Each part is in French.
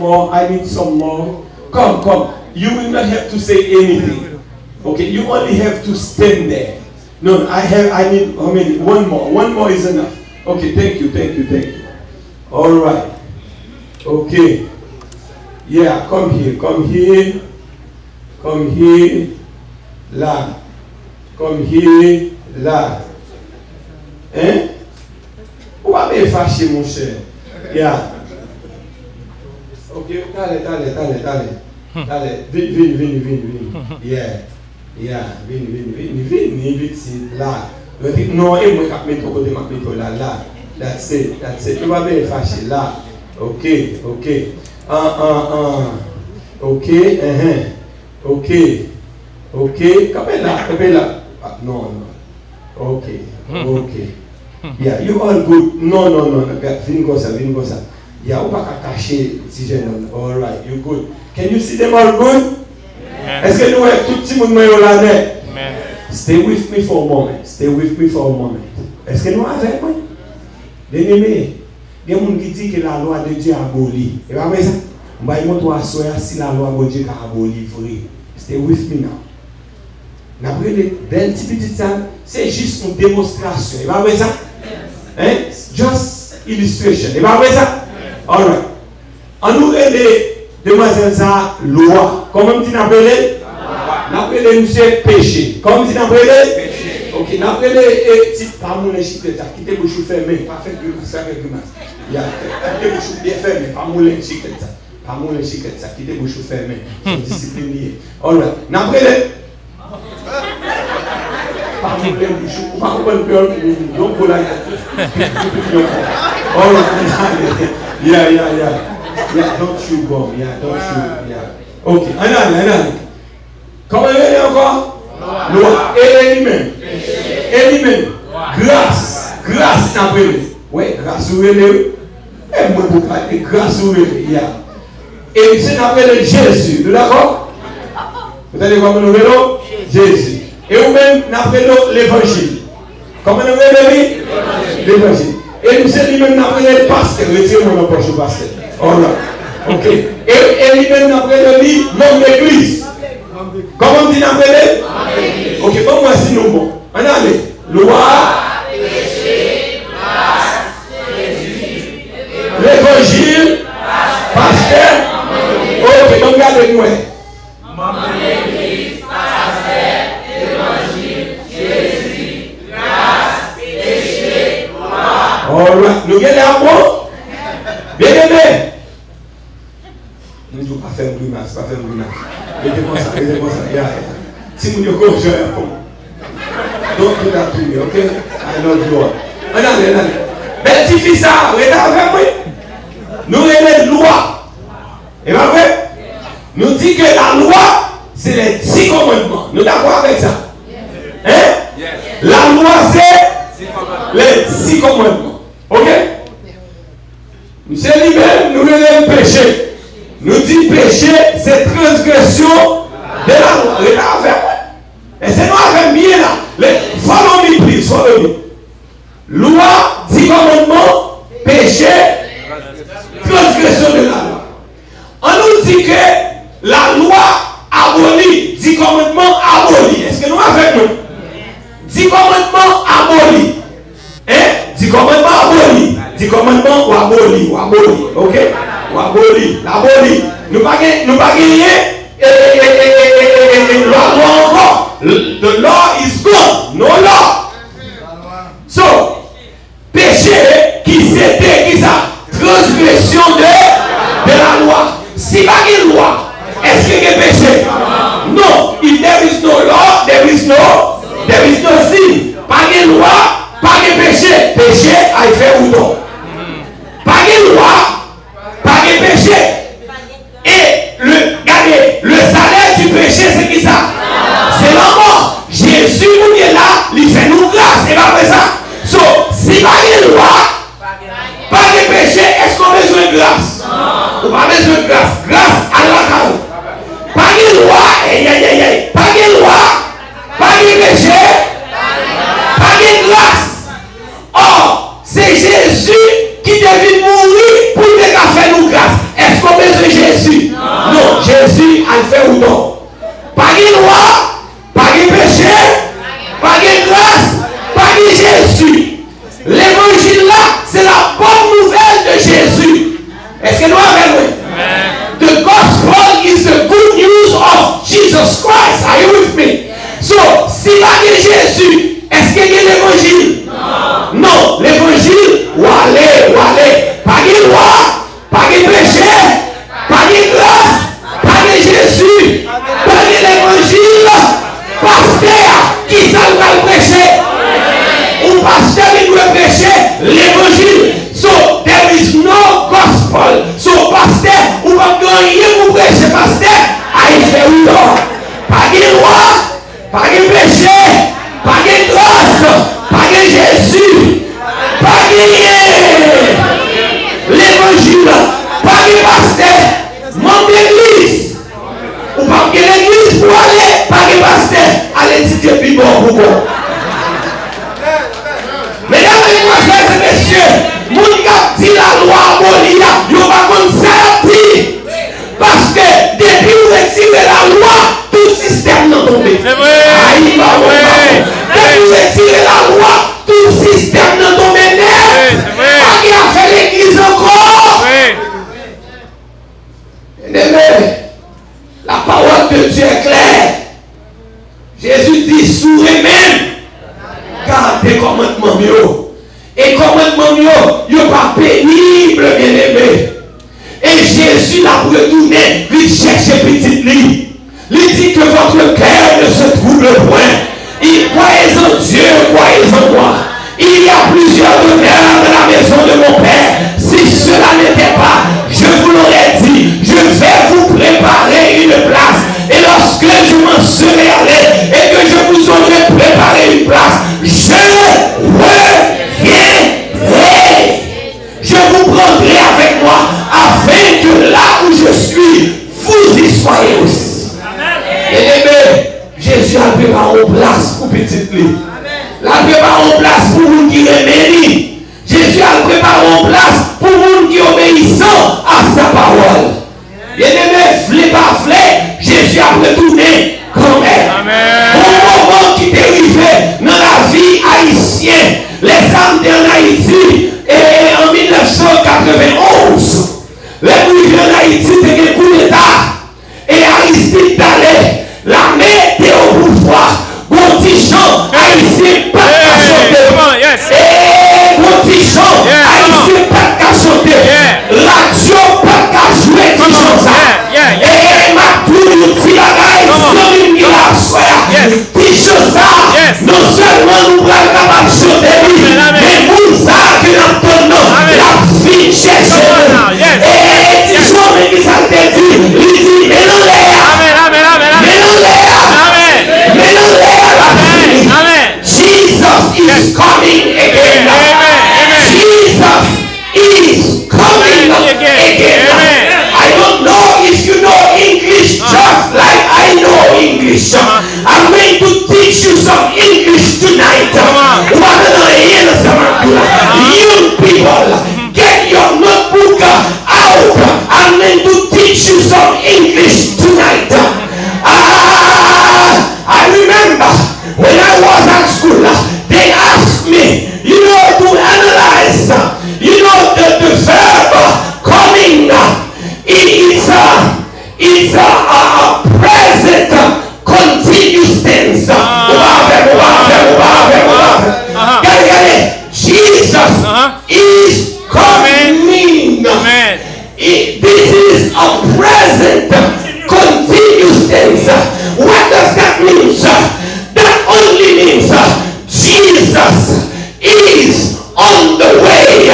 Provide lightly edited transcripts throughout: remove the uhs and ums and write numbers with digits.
more. I need some more. Come. You will not have to say anything. Okay, you only have to stand there. No, I need how many? One more. One more is enough. Okay, thank you. All right. Okay. Yeah, come here. Là. Come here, là. Hein? Ou pas me fâcher, mon cher? Yeah. Ok, allez. Viens. Yeah, viens ici, là. Non, et moi, je vais mettre là. That's it. Tu vas me fâcher, là. Ok. Ok. Capella. No. Okay. Yeah, you all good. No. Viens comme ça. Yeah, on va cacher si j'ai non. All right, you good. Can you see them all good? Est-ce que nous avons tout le monde là? Stay with me for a moment. Est-ce que nous avons moi? Bien-aimé, il y a des gens qui disent que la loi de Dieu est abolie. Et pas vrai ça? On va montrer si la loi de Dieu est abolie. Stay with me now. C'est juste une démonstration. Et pas vrai ça? Just illustration. Et pas vrai ça? All right. On nous aide demoiselle ça loi. Comment on dit n'appelle? N'appelle monsieur péché. Comment on dit n'appelle? Péché. Ok, n'appelle type pas mon chiquette qui te bouche fermée, pas faire grimace. Il y a qui te bouche bien fermée, pas mon chiquette. Pas mon chiquette qui te bouche fermée. Sont disciplinés. All right. N'appelle pas mon bouche, pas mon peur donc voilà. All right. Yeah, don't you go. Yeah. Ok, allez. Comment il est encore? Loi. Élément. Grâce, t'as vu? Oui, grâce ou elle. Et moi, vous parlez grâce ou elle. Et c'est appelé Jésus. D'accord? Vous allez voir mon nom? Jésus. Et vous-même, appelez l'évangile. Comment nous appelez l'évangile? Et nous sommes lui-même appelé pasteur. Retirez-moi mon poche au pasteur. All right. Ok. Et lui-même appelé lui, nom d'église. Comment on dit appelé? Ok, bon, voici nos mots. On allez. Loi, péché, grâce, Jésus, l'évangile, pasteur. Ok, donc regardez-moi. Membre d'église, pasteur, évangile, Jésus, grâce, péché, loi. All right. Nous gagnons un mot. Bien aimé. Nous ne pouvons pas faire grimace. Mettez comme ça. Si vous ne connaissez pas, don't do that to me, ok? I love you all. Allez. Mais si tu fais ça, vous êtes avec moi? Nous avons une loi. Et pas vrai? Nous disons que la loi, c'est les 10 commandements. Nous sommes d'accord avec ça? Hein? La loi, c'est les 10 commandements. Ok? C'est lui-même, nous avons le péché. Nous disons péché, c'est transgression de la loi. Et là, et c'est nous avec bien là. Follow me, please, follow me. Loi, 10 commandements, péché, transgression de la loi. On nous dit que la loi abolie, 10 commandements abolis. Est-ce que nous avec nous? 10 commandements abolis. Hein? 10 commandements abolis. 10 commandements ou abolis. Ok? L'aboli. Nous pas gagner loi encore. The law is gone. No law. So, péché qui c'était qui ça? Transgression de la loi. Si pas une loi, est-ce qu'il y a péché? Non. If there is no law, there is no sin. Pas une loi, pas de péché. Péché, il fait ou non? Pas une loi. Pas de péché. Et le salaire du péché, c'est qui ça? C'est la mort. Jésus, nous est là, il fait nous grâce. C'est pas vrai ça? So, si pas de loi, pas de péché, est-ce qu'on a besoin de grâce? Non. Ou pas besoin de grâce? Grâce à la carreau. Pas de loi, pas de loi, pas de péché, pas de grâce. Or, c'est Jésus qui devait mourir pour te faire nous grâce. Est-ce qu'on a besoin de à faire ou non. Pas de loi, pas de péché, pas de grâce, pas de Jésus. L'évangile là, c'est la bonne nouvelle de Jésus. Est-ce que nous avons vu? The gospel is the good news of Jesus Christ. Are you with me? So, si pas de Jésus, est-ce qu'il y a l'évangile? Non. Non, l'évangile, ou aller. Pas de loi, pas de péché, pas de grâce, pas de Jésus, pas de l'évangile. Pasteur, qui ça va prêcher? Ou pasteur qui doit prêcher l'évangile. So, there is no gospel. So, pasteur, ou pas gagner pour prêcher, pasteur, aïe, fait ou non? Pas de loi, pas de péché, pas de grâce, pas de Jésus, pas de l'évangile, pas de pasteur, membre d'église. Ou pas de l'église pour aller, pas de pasteur, allez étudier Bible pour vous. Mesdames et messieurs, mon gars dit la loi abolie, il va comme ça dit. Parce que depuis vous retirez la loi, tout système n'a tombé. C'est vrai. Depuis vous retirez la loi, tout système n'a tombé. Pas qui a fait l'église encore. La parole de Dieu est claire. Jésus dit sourez même. Gardez commandement mieux. Et commandement mieux, n'est pas pénible, bien aimé. Et Jésus l'a retourné, il cherche petite lit. Il dit que votre cœur ne se trouble point. Il croyez en Dieu, croyez en moi. Il y a plusieurs demeures dans la maison de mon Père. Si cela n'était pas, je vous l'aurais dit, je vais vous préparer une place. Et lorsque je m'en serai allé et que je vous aurai préparé une place, je reviendrai. Je vous prendrai avec moi afin que là où je suis, vous y soyez aussi. Bien-aimé, Jésus a préparé une place pour petite lit. Il a préparé une place pour vous qui remédie. Jésus a préparé une place pour vous qui obéissant à sa parole. Bien-aimé, flé par flé, Jésus a retourné quand même. Au moment qui est arrivé dans la vie haïtienne, les âmes en Haïti, et en 1991, les mouvements en Haïti, c'était un coup d'État. Et Aristide Dallet, l'armée était au pouvoir. Gontichon, Haïtien, pas de chanter. Et Gontichon, Haïtien, pas de chanter. Radio, pas de jouer, Tichon ça. Et Matou, Tilagaï, Solim Gila, Tichon ça. Non seulement nous allons capable de chanter, mais nous allons que l'entendons la vie chercher. Et Tichon, mais qui ça te dit, il dit, mais non, Jesus is coming again. Jesus is coming again. I don't know if you know English just like I know English. I'm going to teach you some English tonight. You people, get your notebook out. I'm going to teach you some English tonight. I remember when I was at school, they asked me, to analyze, the verb coming. It's a present continuous tense. Jesus is coming. This is a present continuous tense. What does that mean, sir? That only means Jesus is on the way.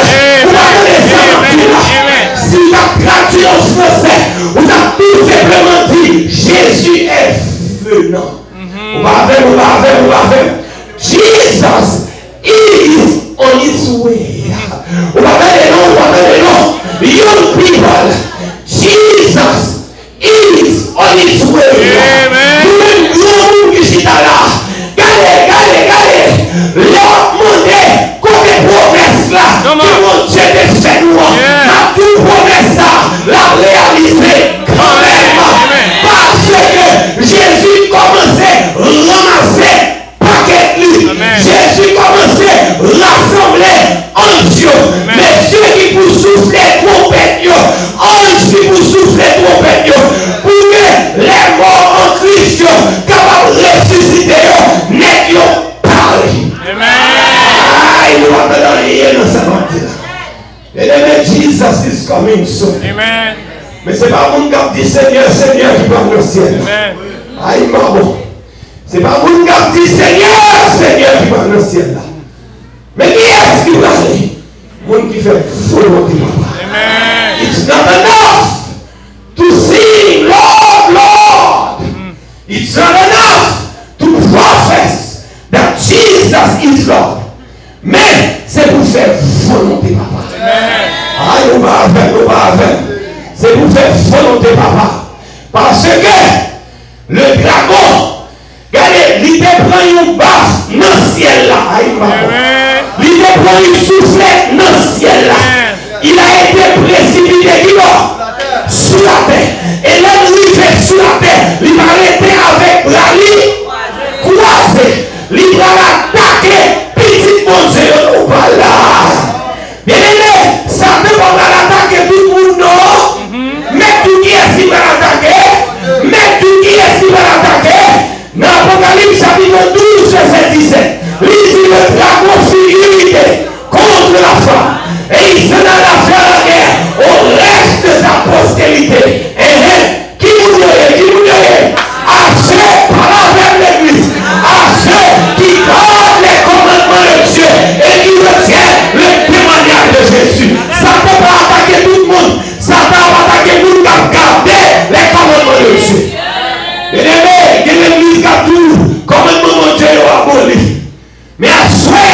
Si tu as traduit en français, on a tout simplement dit Jésus est venant. Jesus is on his way. Young people, Jesus is on his way. Leur demander combien de promesses là que mon Dieu te fait nous. La toute promesse là, la réaliser quand même. Pas Mais ce n'est pas mon qui dit Seigneur, Seigneur qui parle dans le ciel. Aïe, maman. Ce n'est pas mon qui dit Seigneur, Seigneur qui parle dans le ciel. Là. Mais qui est-ce qui parle? Mon qui fait volonté, papa. It's not enough to sing, Lord, Lord. It's not enough to profess that Jesus is Lord. Mais c'est pour faire volonté, papa. Aïe, on va avec. C'est pour faire volonté, papa. Parce que le dragon, regardez, il te prend une baffe dans le ciel là. Aïe, papa. Il te prend une soufflette dans le ciel là. Il a été précipité sur la terre. Et là, il fait sur la terre. Il va arrêter avec la ligne croisée. Il va attaquer. Petit mon Dieu, nous pas là. Bien aimé, ça ne va pas attaquer tout le monde, non. Mais tout qui est-ce qui va l'attaquer? Mais tout qui est-ce qui va l'attaquer? Dans l'Apocalypse chapitre 12, verset 17, il dit le dragon fut irrité contre la femme. Et il s'en alla faire la guerre au reste de sa postérité. Et qui vous dirait? À ceux, par avec l'église, à ceux qui gardent les commandements de Dieu et qui retiennent le témoignage de Jésus. Ça ne peut pas attaquer tout le monde. Ça ne peut pas attaquer tout le monde qui a gardé les commandements de Dieu. Et l'église qui a tout, commandement de Dieu est aboli. Mais à soi,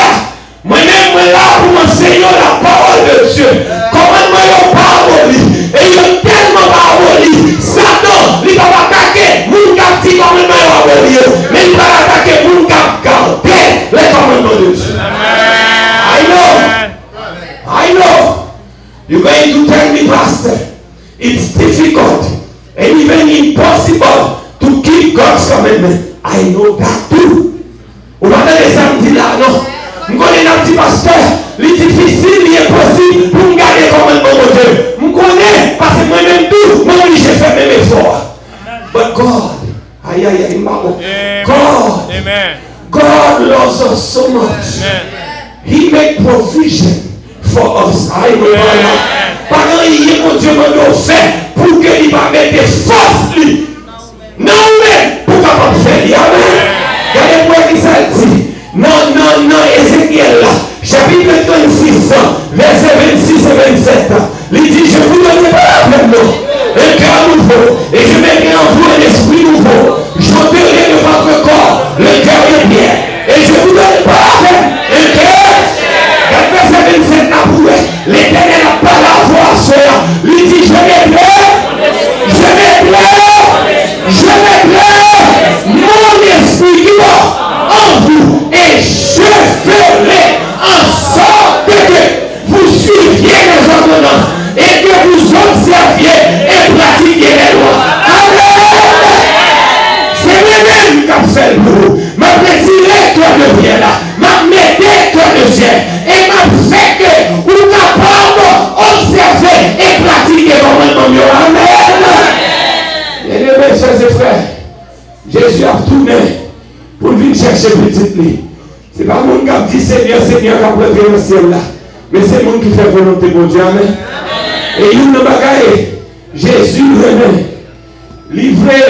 moi-même, là pour m'enseigner la parole de Dieu. Commandement n'est pas aboli. Et il est tellement pas aboli. Satan, il va attaquer mon qui dit commandement est aboli. Mais il va attaquer mon qui a gardé les commandements de Dieu. I know. You're going to tell me, Pastor, it's difficult and even impossible to keep God's commandment. I know that too. Vous m'entendez ça me dit là, non? Je connais un petit pasteur, il est difficile, il est possible pour me garder comme un bon Dieu. Je connais parce que moi-même tout, moi j'ai fait mes efforts. But God, God loves us so much. He made provision for us. Par exemple, mon Dieu m'a fait pour qu'il va mettre force lui. Non, mais pour capable faire. Regardez-moi qui ça dit. Non, Ézéchiel là, chapitre 36, verset 26 et 27. Il dit, je vous donnerai pas la peine, un cœur nouveau, et je mettrai en vous un esprit nouveau. J'ôterai de votre corps le cœur de pierre, et je vous donnerai pas la peine, un cœur. Verset 27 là, l'Éternel n'a pas la voix seule. Il dit, je mettrai mon esprit qui va en vous et je ferai en sorte que vous suiviez les ordonnances et que vous observiez et pratiquiez les lois. Amen. C'est lui-même qui a fait le boulot. M'a retiré cœur de pierre là, m'a mettez cœur de chair et m'a fait que vous capable observer et pratiquer comme un mieux. Amen. Et les mes chers et frères, Jésus a retourné pour venir chercher petite lit. Ce n'est pas le monde qui a dit Seigneur, Seigneur, qui a prêté le ciel là. Mais c'est le monde qui fait volonté pour Dieu. Amen. Et il nous bagaille. Jésus venait livré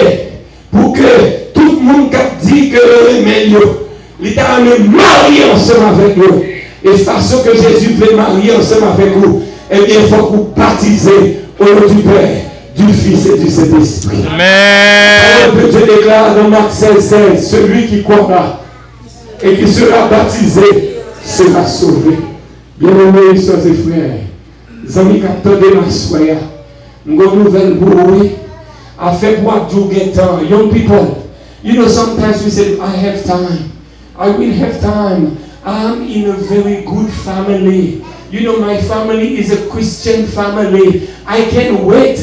pour que tout le monde qui a dit que le remède, il t'a marié ensemble avec nous. Et façon que Jésus veut marier ensemble avec vous, eh bien, il faut que vous baptisez au nom du Père, du Fils et du Saint-Esprit. Amen. Que Dieu déclare dans Marc 16, celui qui croira et qui sera baptisé sera sauvé. Bien-aimés, soeurs et frères, les amis qui attendent ma soya, nous avons une nouvelle pour vous. Avec what you get time, young people, you know, sometimes we say, I have time. I will have time. I'm in a very good family. You know, my family is a Christian family. I can wait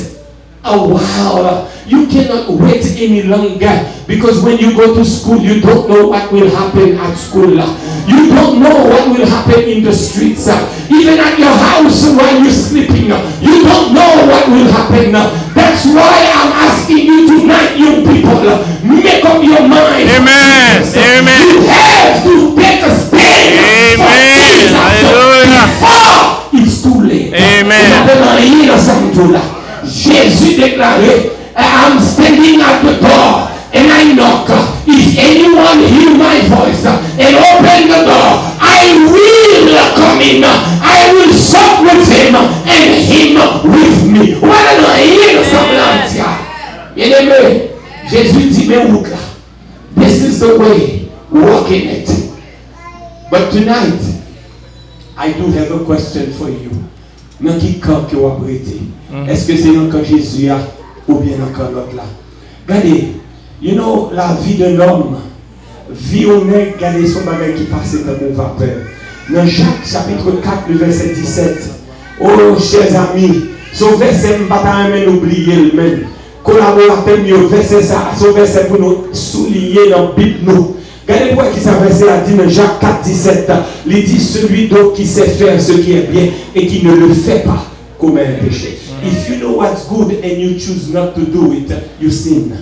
a while. You cannot wait any longer because when you go to school, you don't know what will happen at school. You don't know what will happen in the streets. Even at your house while you're sleeping, you don't know what will happen. That's why I'm asking you tonight, young people, make up your mind. Amen. Amen. You have to take a stand. Amen. Hallelujah. Before it's too late. Amen. Jésus déclarait, I'm standing at the door and I knock. If anyone hear my voice and open the door, I will come in. I will sup with him and him with me. Voilà, il est semblable. Bien-aimé, Jésus dit, mais où là? This is the way, walk in it. But tonight, I do have a question for you. Dans qui camp que vous apprêtez? Est-ce que c'est dans le camp Jésus ou bien dans le camp l'autre là? Regardez, you know, la vie d'un homme, vie honnête, regardez son bagage qui passe comme une vapeur. Dans Jacques chapitre 4, le verset 17. Oh, chers amis, ce verset, je ne vais pas oublier le même. Collaborateur, verset ça, ce verset pour nous souligner dans la Bible. Regardez pourquoi qui s'adresse à dit dans Jacques 4, 17. Il dit celui donc qui sait faire ce qui est bien et qui ne le fait pas commet un péché. If you know what's good and you choose not to do it, you sin.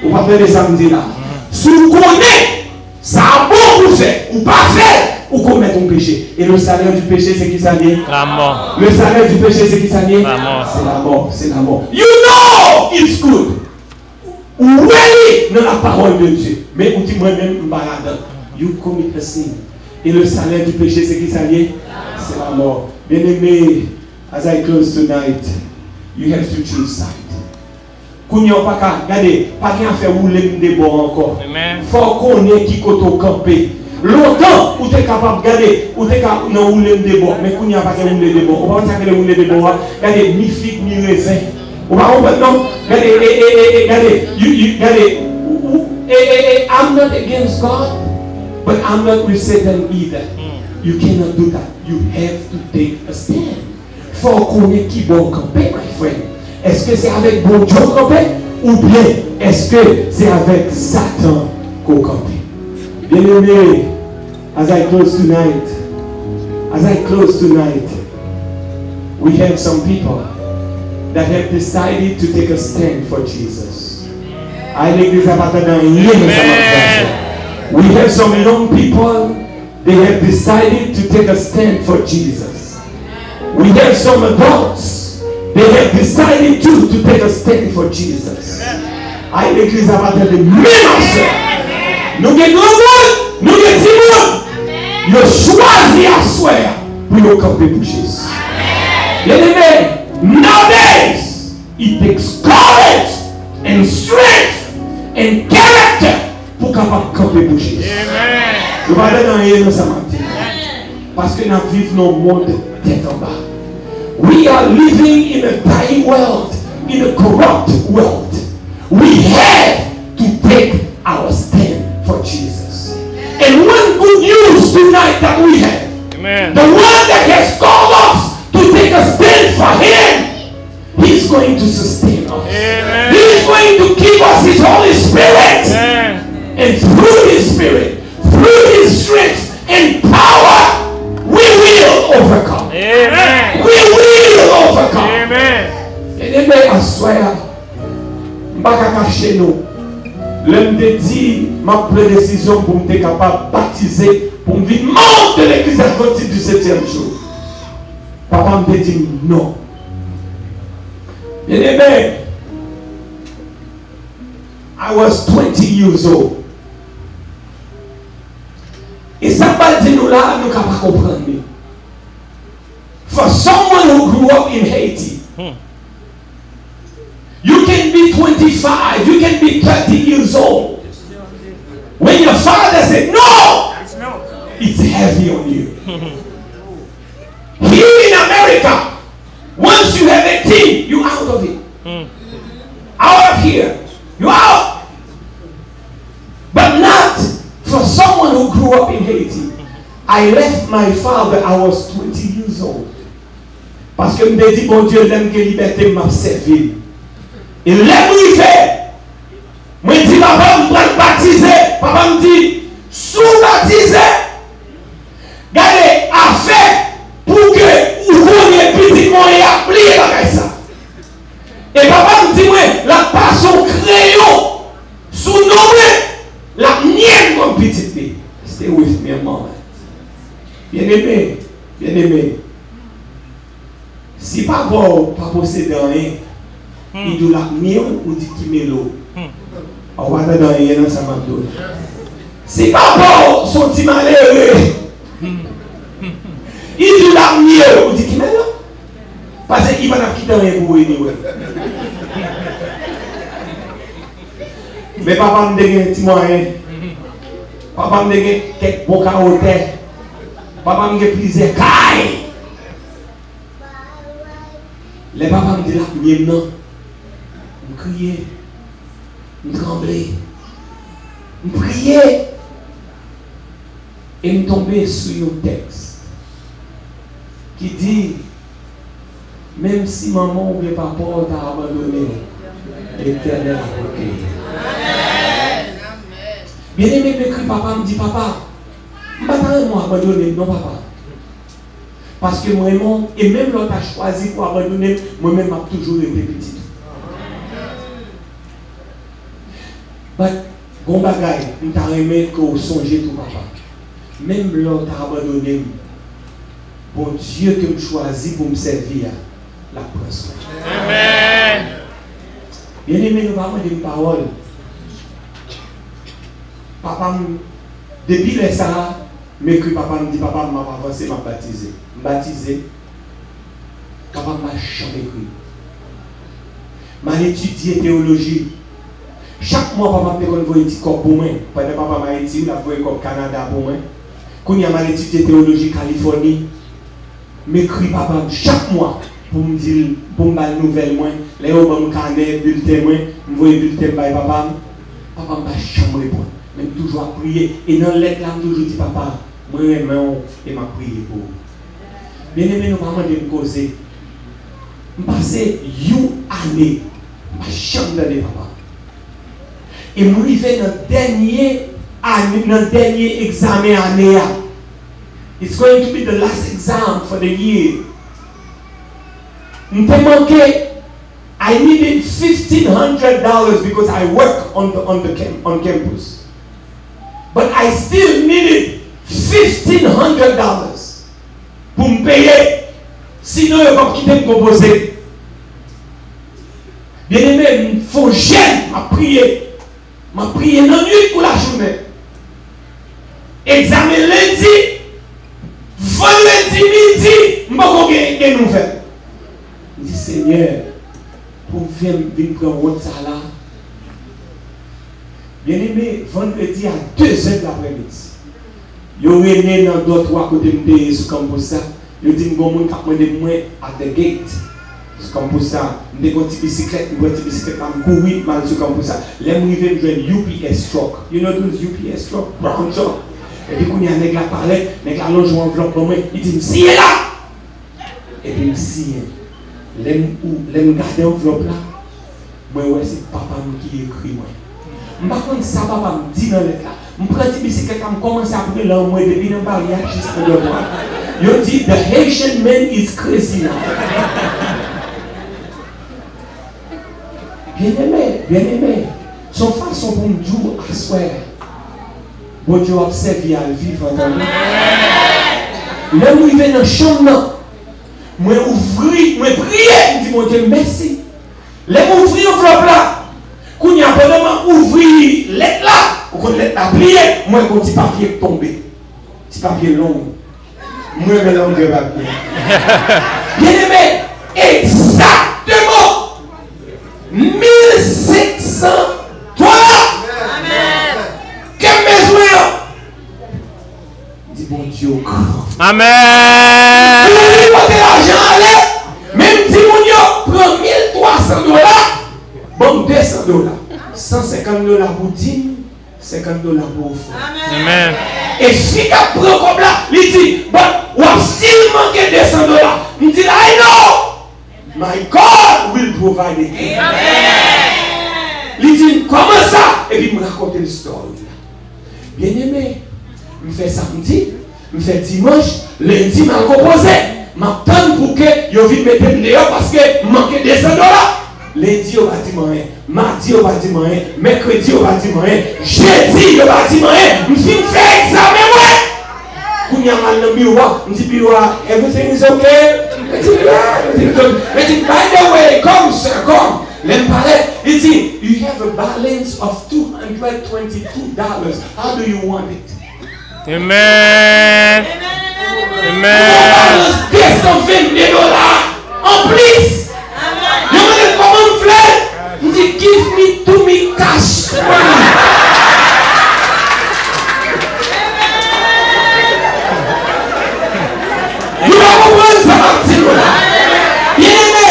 Vous ne pouvez pas faire samedi là. Si vous connaissez, ça a bon pour faire, ou pas faire, ou commettre un péché. Et le salaire du péché, c'est qui ça vient? La mort. Le salaire du péché, c'est qui ça vient? La mort. C'est la mort, c'est la mort. You know it's good. Ou really dans la parole de Dieu. Mais on dit moi-même, you commit a sin. Et le salaire du péché, c'est qui ça vient? C'est la mort. Bien aimé, as I close tonight, you have to choose side. Kounyon pas qu'à, regardez, pas qu'à faire rouler des bords encore. Faut qu'on ait qui côté camper. Longtemps, où tu es capable de regarder, où tu es capable de rouler des bords, mais kounyon pas qu'à rouler des bords. On va pas qu'à rouler des bords. Regardez, ni figue, ni raisin. On va comprendre, non? Regardez, I'm not against God, but I'm not with Satan either. You cannot do that. You have to take a stand. Faut qu'on ait qui bon camper, my friend. Est-ce que c'est avec bon Dieu camper ou bien est-ce que c'est avec Satan qu'on campe? Bien aimé, as I close tonight, we have some people that have decided to take a stand for Jesus. We have some young people, they have decided to take a stand for Jesus. We have some adults, they have decided to take a stand for Jesus. À l'église à partir de même nous avons grand nous avons nous choisi à soir pour nous camper pour Jésus. Nowadays, it takes courage and strength and character pour capable camper pour Jésus. Nous allons dans rien dans ce matin. Parce que nous vivons dans un monde tête en bas. We are living in a dying world, in a corrupt world. We have to take our stand for Jesus. And one good news tonight that we have, the one that has called us to take a stand for Him, He's going to sustain us. He's going to give us His Holy Spirit. And through His Spirit, through His strength and power, we will overcome. We will overcome. Et aimé, à soi, m'baka cacher nous. L'homme te dit, ma pleine décision pour me capable de baptiser, pour me vivre membre de l'église adventiste du 7e jour. Papa me dit non. Bien aimé, I was 20 years old. Et ça va dire nous là, nous ne pouvons pas comprendre. For someone who grew up in Haiti, you can be 25, you can be 30 years old. When your father said no, it's heavy on you. Here in America, once you have 18, you're out of it. Out of here, you're out. But not for someone who grew up in Haiti. I left my father, I was 20 years old. Parce que je me dis, bon Dieu, l'aime que liberté m'a servi. Et l'aime lui fait. Moi, je dis, papa, je vais baptiser. Papa me dit, sous-baptiser. Regardez, à faire pour que vous connaissiez petit moyen à plier la ça. Et papa me dit, moi, la passion crayon sous nos la mienne comme petit fille. Stay with me a moment. Bien aimé, bien aimé. Si pas bon, pas posséder rien, Il dit la mieux ou dit qui met l'eau. On va attendre rien dans sa mabdo. Si papa son petit malheureux, il dit la mieux ou dit qui met l'eau. Parce qu'il va pas quitter rien pour lui. Mais papa me dit un petit moyen. Papa me dit quelques bons carottes. Papa me dit plusieurs cailles. Les papas me disent là, mieux non. Je criais, je tremblais, je priais. Et je tombais sur un texte qui dit, même si maman ou bien papa t'a abandonné, l'Éternel a recueilli. Bien aimé, m'écrit papa, me dit papa, je ne vais pas abandonner, non papa. Parce que moi-même, et même l'autre a choisi pour abandonner, moi-même, j'ai toujours été petit. Mais, bon bagaille, je t'ai aimé que vous songez tout papa. Même l'autre a abandonné, bon Dieu que je choisis pour me servir, la prend soin. Amen. Bien aimé, nous parlons d'une parole. Papa, depuis les ça, m'écrit papa me dit papa m'a avancé, m'a baptisé. Baptisé, papa m'a jamais écrit. M'a étudié théologie. Chaque mois papa m'a envoyé un petit corps pour moi. Pendant que papa m'a étudié, il a envoyé un corps Canada pour moi. Quand il m'a étudié théologie Californie, m'écrit papa chaque mois pour me dire, pour me donner nouvelle moi. Les gens me carnet, bulletin moi, me voyez bulletin par papa. Papa m'a jamais répondu. Même toujours à prier. Et dans lettre là, toujours dit papa, moi j'aime et m'a prié pour. Bien aimé, nous parlons de me causer. Je passe une année, ma chambre de papa. Et je arrive dans le dernier examen année. It's going to be the last exam for the year. Je manqué. I needed $1,500 because I work on campus. But I still needed $1,500 pour me payer. Sinon, je ne vais pas quitter me composer. Bien aimé, il faut j'aime m'a prié. M'a prié dans la nuit pour la journée. Examen lundi, vendredi midi, je ne vais pas gagner de nouvelles. Je dis Seigneur, pour venir prendre ça là. Bien aimé, vendredi à 2h de l'après-midi. Je suis né dans d'autres trois côtés de ce campus. Je dis que je suis moi à the gate. Ce campus, je suis une petite bicyclette, je courir mal sur le campus. Les gens viennent UPS truck. You know those UPS truck? Brown truck. Et puis quand il y a un nègre qui parle, un nègre qui longe enveloppe pour moi, il dit, signe là! Et puis il signe. Les gens gardent l'enveloppe là. Moi, ouais, c'est papa qui écrit. Je ne sais pas si ça papa me dit dans le là. Je prends une bicyclette, je commence à prendre l'homme depuis le barrière jusqu'à le moi. Je dis, the Haitian man is crazy now. Bien aimé. Son façon pour me dire à soi. Bon Dieu observe à vivre dans le monde. Là où il vient dans la chambre, moi ouvrir, moi prier, je dis mon Dieu merci. Là où ouvrir l'enveloppe là. Quand il y a vraiment ouvrir lettre là, ou quand lettre là plier, moi un petit papier tombé. Petit papier long. Moi je l'ai de papier. Bien aimé, exactement 1500 $. Amen. Quel besoin? Dis bon Dieu. Amen. Vous portez l'argent aller, même si mon Dieu prend $1,300. Bon, $200. $150 pour dîme, $50 pour offrande. Amen. Et si tu prends comme là, il dit, bon, ou s'il manque $200, il dit, I know, my God will provide it. Amen. Il dit, comment ça? Et puis il me raconte l'histoire. Bien aimé, je fais samedi, je fais dimanche, lundi, je m'en composé. Je m'attends pour que je vienne mettre dehors parce que je manque $200. Lundi, on va dire rien. Mardi, on va dire rien. Mercredi, on va dire rien. Jeudi, on va dire rien. Je suis fait examen, ouais. Quand il y a mal dans le bureau, je dis bureau, everything is okay. Je dis, by the way, come, sir, come. Let you see, you have a balance of $222. How do you want it? Amen. Amen. $220 en plus. Je me dis comment me faire? Il dit give me to me cash. Vous comprenez ça, petit là? Bien aimé,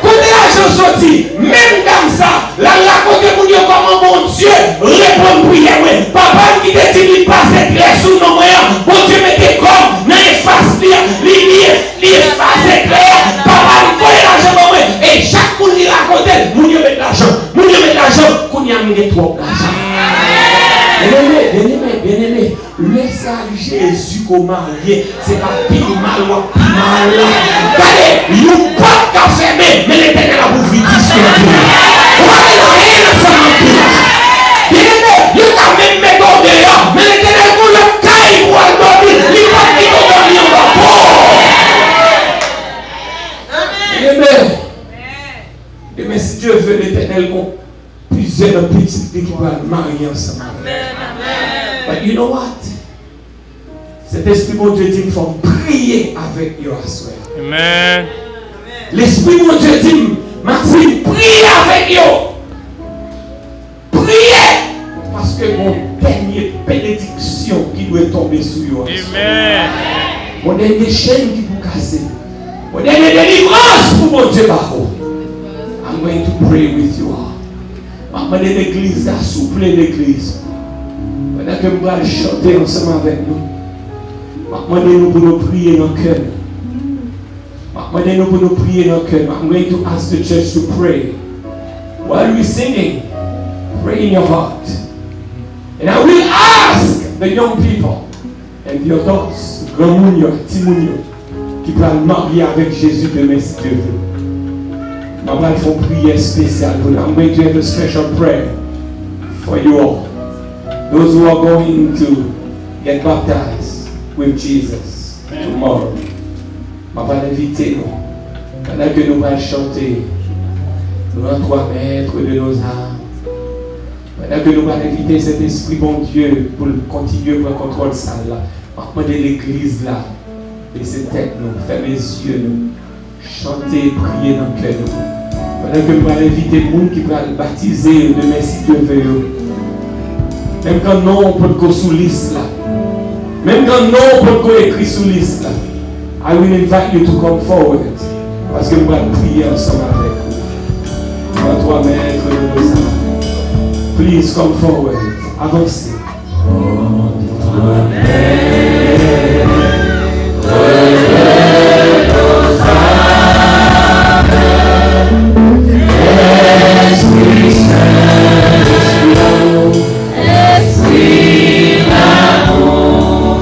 quand l'argent sorti, même comme ça, là côté pour dire comment mon Dieu répond prière. Papa qui te dit pas cette clair sous nos moyens, bon Dieu mettez comme, n'a efface efface clair, papa il faut l'argent pour moi. Et chaque monde qui raconte, mon Dieu met l'argent, qu'on y a mis trop l'argent. Bien aimé, laisse Jésus comme marié, c'est pas pile mal ou pile mal. Regardez, il n'y a pas qu'à fermer, mais l'Éternel a ouvert 10 sur la vie. Bien aimé, il y a quand même mes dons dehors, mais l'Éternel pour le caille pour le dormir, il n'y a pas qui va dormir en bas. Bien aimé, si Dieu veut l'Éternel, plusieurs petites qui vont marier ensemble. But you know what? Cet esprit mon Dieu dit qu'il faut prier avec eux à soi. Amen. L'esprit mon Dieu dit, Maxime, priez avec eux. Priez. Parce que mon dernier bénédiction qui doit tomber sur eux. Amen. Mon dernier chaîne qui vous casser. Mon dernier délivrance pour mon Dieu. I'm going to pray with you all. Maintenant l'église, la souple l'église. Pendant que nous allons chanter ensemble avec nous. Maintenant nous pour nous prier dans le cœur. Maintenant nous pour nous prier dans le cœur. I'm going to ask the church to pray. While we're singing, pray in your heart. And I will ask the young people and the adults, grand mounio, petit mounio, qui peuvent marier avec Jésus demain si Dieu veut. I'm going to prier spéciale. I'm going to have a special prayer for you all. Those who are going to get baptized with Jesus tomorrow. Je vais inviter nous. Pendant que nous allons chanter, nous allons 3 mètres de nos âmes. Pendant que nous allons inviter cet esprit bon Dieu pour continuer pour contrôler ça là. Maintenant de l'église là. Laissez tête nous, fermez les yeux nous. Chanter, prier dans le cœur nous. Pendant que nous allons inviter les gens qui vont baptiser demain si Dieu veut. Même quand non, on peut go sous liste là. Même quand non, on peut go écrit sous liste là. I will invite you to come forward. Parce que nous allons prier ensemble avec vous. Dans 3 mètres de nos âmes. Please come forward. Avancez. Dans 3 mètres de nos âmes. Esprit Saint, Esprit l'amour,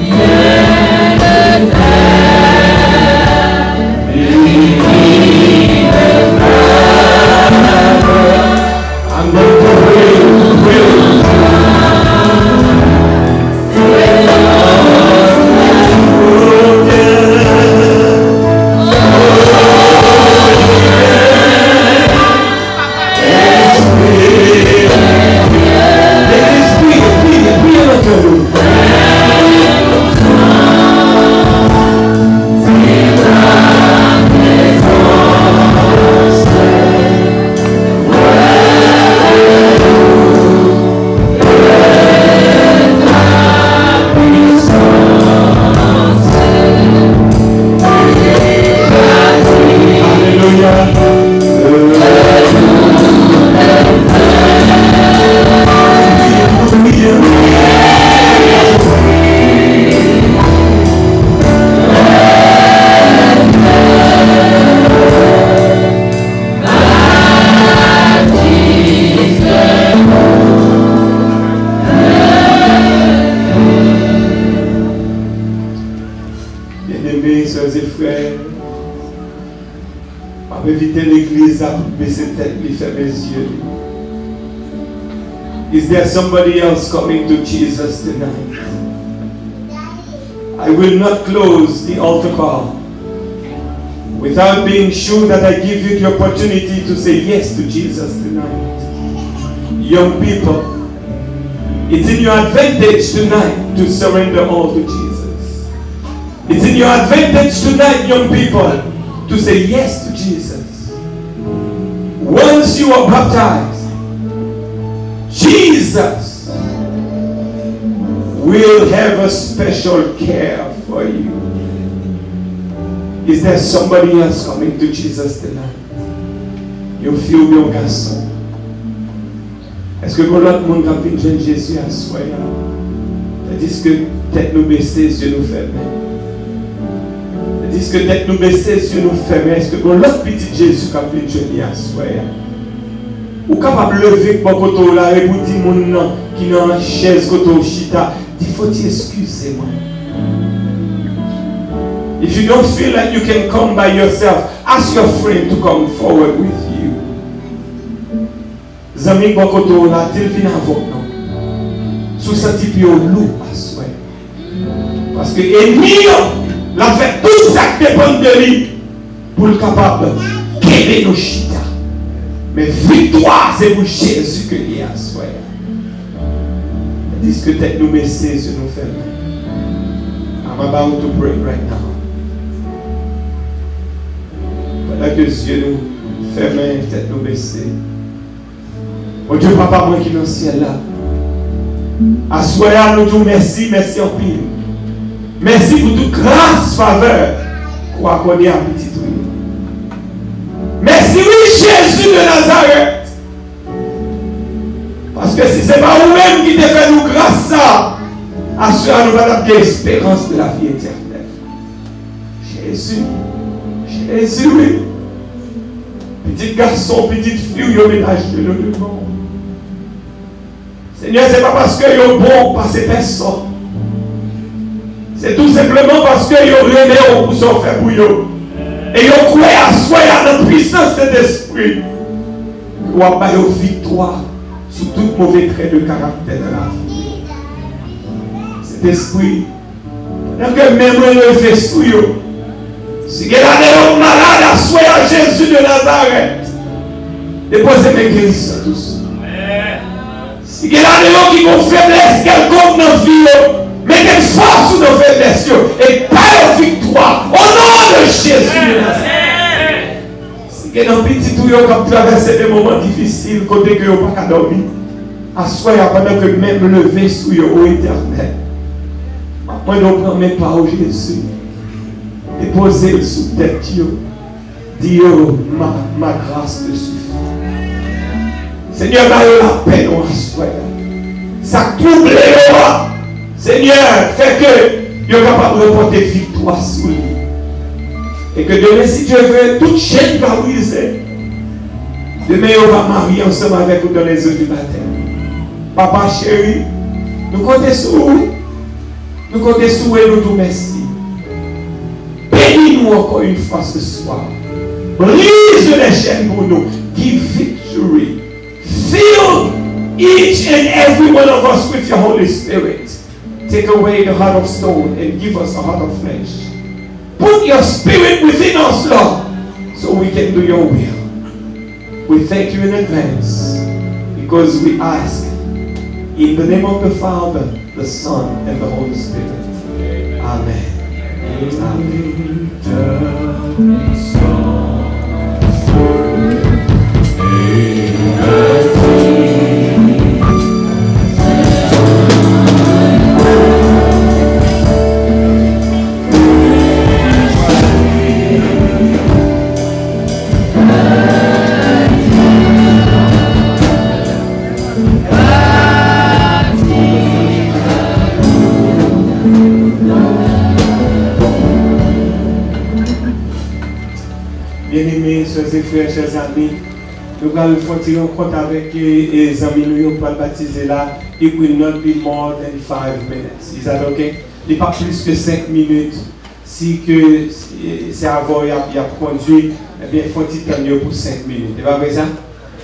viens de terre, unis de flamme. I'm going to will. Is there somebody else coming to Jesus tonight? I will not close the altar call Without being sure that I give you the opportunity to say yes to Jesus tonight. Young people, it's in your advantage tonight to surrender all to Jesus. It's in your advantage tonight, young people, to say yes to Jesus. Once you are baptized, Jesus will have a special care for you. Is there somebody else coming to Jesus tonight? You feel your garçon. Est-ce que l'autre monde qui vient de Jésus à soi? Tandis que tête nous baisser, yeux nous fermés. Tandis que tête nous baisser, yeux nous fermés. Est-ce que l'autre petit Jésus qui vient de Jésus à soi? Ou capable de lever pour côté là et pour dire mon nom qui est dans la chaise côté chita, il faut t'excuser moi. If you don't feel like you can come by yourself, ask your friend to come forward with you. Zami pour côté là, il vient avec nous. Sous ce type de loup à soi. Parce que l'ennemi l'a fait tout ça qui dépend de lui pour le capable de guérir nos chita. Mais victoire, c'est pour Jésus que il y a soi. Dis que tête nous baisser sur nous fermer. I'm about to pray right now. Pendant que les yeux nous fermés, tête nous baisser. Mon Dieu, Papa, moi qui est dans le ciel là. Assoyez nous disons merci, merci en pile. Merci pour toute grâce, faveur qu'on accorde à petit truc. Merci, oui, Jésus de Nazareth. Parce que si ce n'est pas vous-même qui te fait nous grâce ça, assurez-nous de l'espérance de la vie éternelle. Jésus, Jésus, oui. Petit garçon, petite fille, il ménage de nous devant. Seigneur, ce n'est pas parce qu'il est bon par ces personnes. C'est tout simplement parce qu'il est rené pour s'en faire bouillon. Et il croit à soi à la puissance de l'esprit. Il va avoir une victoire sur tout mauvais trait de caractère de la vie. Cet esprit, donc même levé sur eux. Si il y a des malades à soi à Jésus de Nazareth, déposez mes guérisons tous. Si il y a des gens qui ont faiblesse quelconque dans la vie, mettez force sur nos faiblesses et pas de victoire au nom de Jésus de Nazareth. Si il y a des petits tout qui ont traversé des moments difficiles, côté que vous n'avez pas dormir, assoyez pendant que même levé sur eux au éternel. Moi, je ne prends même pas au Jésus. Déposez-le sous tête. Dis ma grâce te suffit. Seigneur, donne la paix au assoyez. Ça trouble les Seigneur, fais que Dieu est capable de reporter victoire sur lui. Et que demain, si Dieu veut, toute chaîne va briser. Demain, on va marier ensemble avec vous dans les eaux du baptême. Papa chéri, nous comptons sur vous. Nous comptons sur vous et nous vous merci. Bénis-nous encore une fois ce soir. Brise les chaînes pour nous. Give victory. Fill each and every one of us with your Holy Spirit. Take away the heart of stone and give us a heart of flesh. Put your spirit within us, Lord, so we can do your will. We thank you in advance because we ask in the name of the Father, the Son, and the Holy Spirit. Amen. Bien-aimés, chers et frères, chers amis, nous allons faire un compte avec les amis nous pour baptiser là. It will not be more than 5 minutes. Is that okay? Il n'est pas plus que 5 minutes. Si c'est avant il y a conduit, eh bien, il faut un temps pour 5 minutes. C'est pas vrai ça?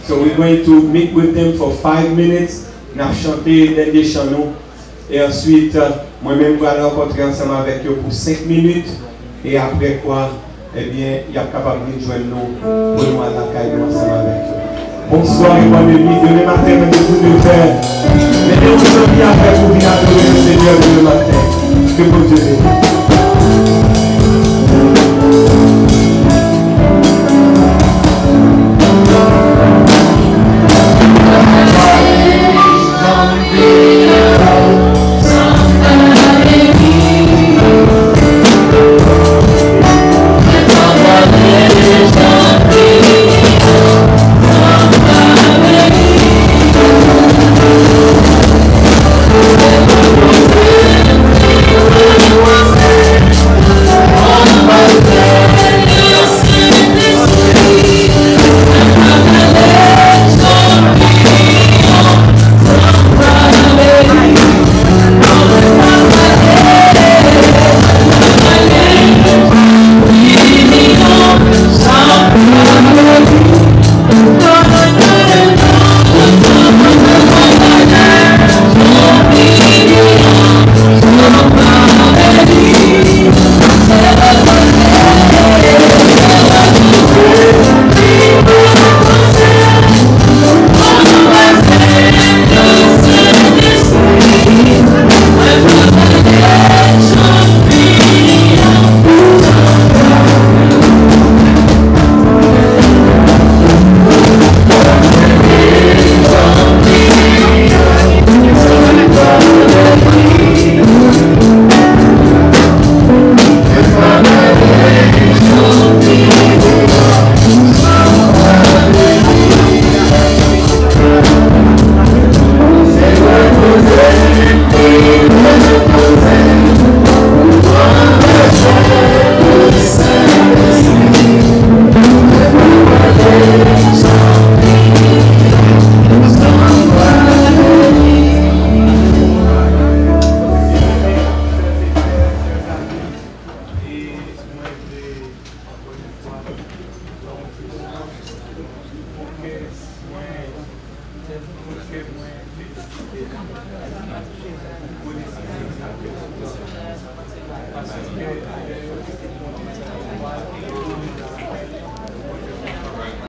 So we're going to meet with them for 5 minutes. Nous allons chanter des chants. Et ensuite, moi-même, je vais rencontrer ensemble avec eux pour 5 minutes. Et après quoi, eh bien, il est capable de joindre nous pour nous à la caille ensemble avec eux. Bonsoir et bonne nuit. Demain matin, même vous de faire. Mettez vos amis à faire pour venir adorer le Seigneur demain matin. Que bon Dieu bénisse.